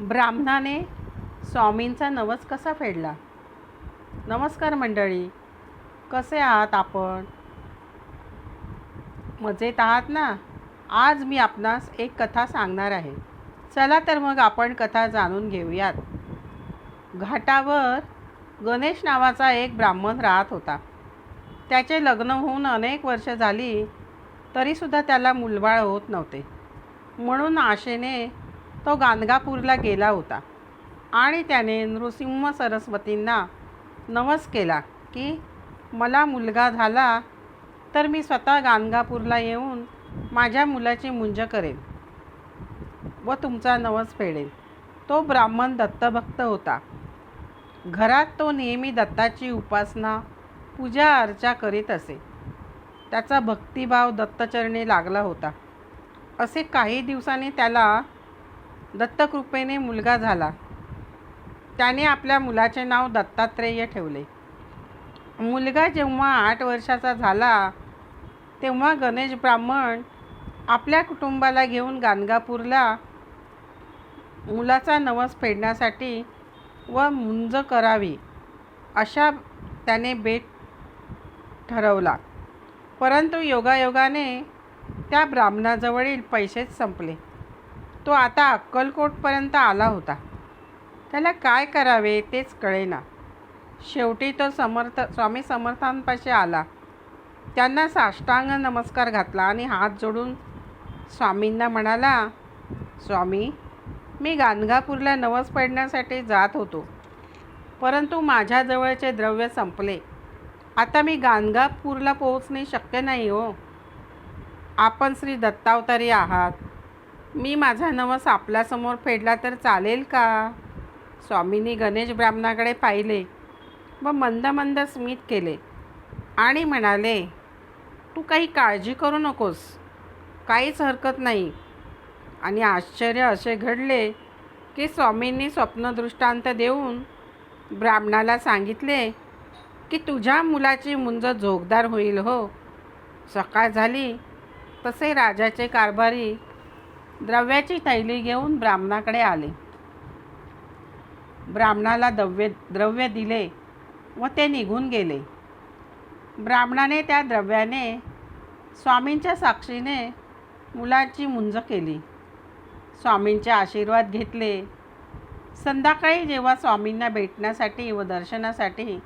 ब्राह्मणाने स्वामींचा नवस कसा फेडला. नमस्कार मंडळी, कसे आहात आपण? मजेत आहात ना? आज मी आपणास एक कथा सांगणार आहे. चला तर मग आपण कथा जाणून घेऊयात. घाटावर गणेश नावाचा एक ब्राह्मण राहत होता. त्याचे लग्न होऊन अनेक वर्ष झाली तरीसुद्धा त्याला मूलबाळ होत नव्हते. म्हणून आशेने तो गाणगापूरला गेला होता आणि त्याने नृसिंह सरस्वतींना नवस केला की मला मुलगा झाला तर मी स्वतः गाणगापूरला येऊन माझ्या मुलाची मुंज करेन व तुमचा नवस फेडेन. तो ब्राह्मण दत्तभक्त होता. घरात तो नेहमी दत्ताची उपासना पूजा अर्चा करीत असे. त्याचा भक्तिभाव दत्तचरणी लागला होता. असे काही दिवसांनी त्याला दत्तकृपेने मुलगा झाला. त्याने आपल्या मुलाचे नाव दत्तात्रेय ठेवले. मुलगा जेव्हा 8 वर्षाचा झाला तेव्हा गणेश ब्राह्मण आपल्या कुटुंबाला घेऊन गाणगापूरला मुलाचा नवस फेडण्यासाठी व मुंज करावी अशा त्याने बेत ठरवला. परंतु योगायोगाने त्या ब्राह्मणाजवळील पैसेच संपले. तो आता अक्कलकोटपर्यंत आला होता. त्याला काय करावे तेच कळेना. शेवटी तो स्वामी समर्थांपाशी आला. त्यांना साष्टांग नमस्कार घातला आणि हात जोडून स्वामींना म्हणाला, स्वामी, मी गाणगापूरला नवस फेडण्यासाठी जात होतो, परंतु माझ्याजवळचे द्रव्य संपले. आता मी गाणगापूरला पोहोचणे शक्य नाही हो. आपण श्री दत्तावतारी आहात. मी माझा नवस आपल्यासमोर फेडला तर चालेल का? स्वामींनी गणेश ब्राह्मणाकडे पाहिले व मंद मंद स्मित केले आणि म्हणाले, तू काही काळजी करू नकोस, काहीच हरकत नाही. आणि आश्चर्य असे घडले की स्वामींनी स्वप्नदृष्टांत देऊन ब्राह्मणाला सांगितले की तुझ्या मुलाची मुंज झोकदार होईल हो. सकाळ झाली तसे राजाचे कारभारी द्रव्याची थैली घेऊन ब्राह्मणाकडे आले. ब्राह्मणाला द्रव्य दिले व ते निघून गेले. ब्राह्मणाने त्या द्रव्याने स्वामींच्या साक्षीने मुलाची मुंज केली. स्वामींचे आशीर्वाद घेतले. संध्याकाळी जेव्हा स्वामींना भेटण्यासाठी व दर्शनासाठी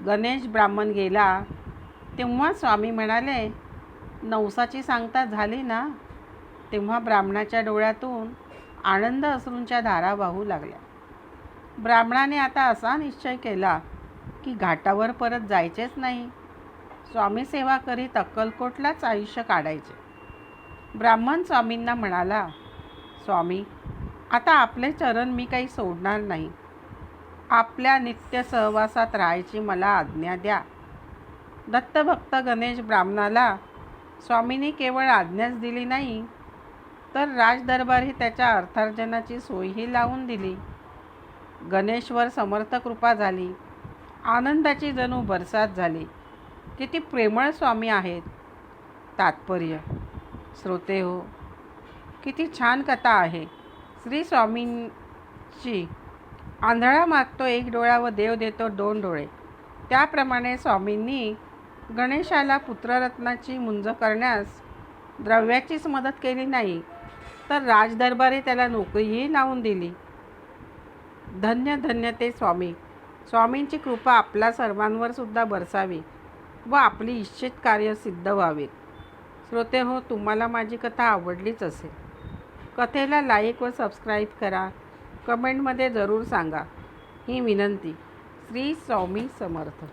गणेश ब्राह्मण गेला तेव्हा स्वामी म्हणाले, नवसाची सांगता झाली ना? तेव्हा ब्राह्मणाच्या डोळ्यातून आनंद अश्रूंच्या धारा वाहू लागल्या. ब्राह्मणाने आता असा निश्चय केला की घाटावर परत जायचेच नाही. स्वामी सेवा करीत अक्कलकोटलाच आयुष्य काढायचे. ब्राह्मण स्वामींना म्हणाला, स्वामी, आता आपले चरण मी काही सोडणार नाही. आपल्या नित्य सहवासात राहायची मला आज्ञा द्या. दत्तभक्त गणेश ब्राह्मणाला स्वामींनी केवळ आज्ञाच दिली नाही तर राजदरबारी त्याच्या अर्थार्जनाची सोयही लावून दिली. गणेशवर समर्थ कृपा झाली. आनंदाची जणू बरसात झाली. किती प्रेमळ स्वामी आहेत. तात्पर्य, श्रोते हो, किती छान कथा आहे. श्री स्वामींची आंधळा मागतो 1 डोळा व देव देतो 2 डोळे. त्याप्रमाणे स्वामींनी गणेशाला पुत्ररत्नाची मुंज करण्यास द्रव्याचीच मदत केली नाही तर राजदरबारी त्याला नोकरीही लावून दिली. धन्य धन्य ते स्वामी. स्वामींची कृपा आपल्या सर्वांवर सुद्धा बरसावी व आपली इच्छित कार्य सिद्ध व्हावीत. श्रोते हो, तुम्हाला माझी कथा आवडलीच असेल. कथेला लाईक व सबस्क्राईब करा. कमेंटमध्ये जरूर सांगा. ही विनंती. श्री स्वामी समर्थ.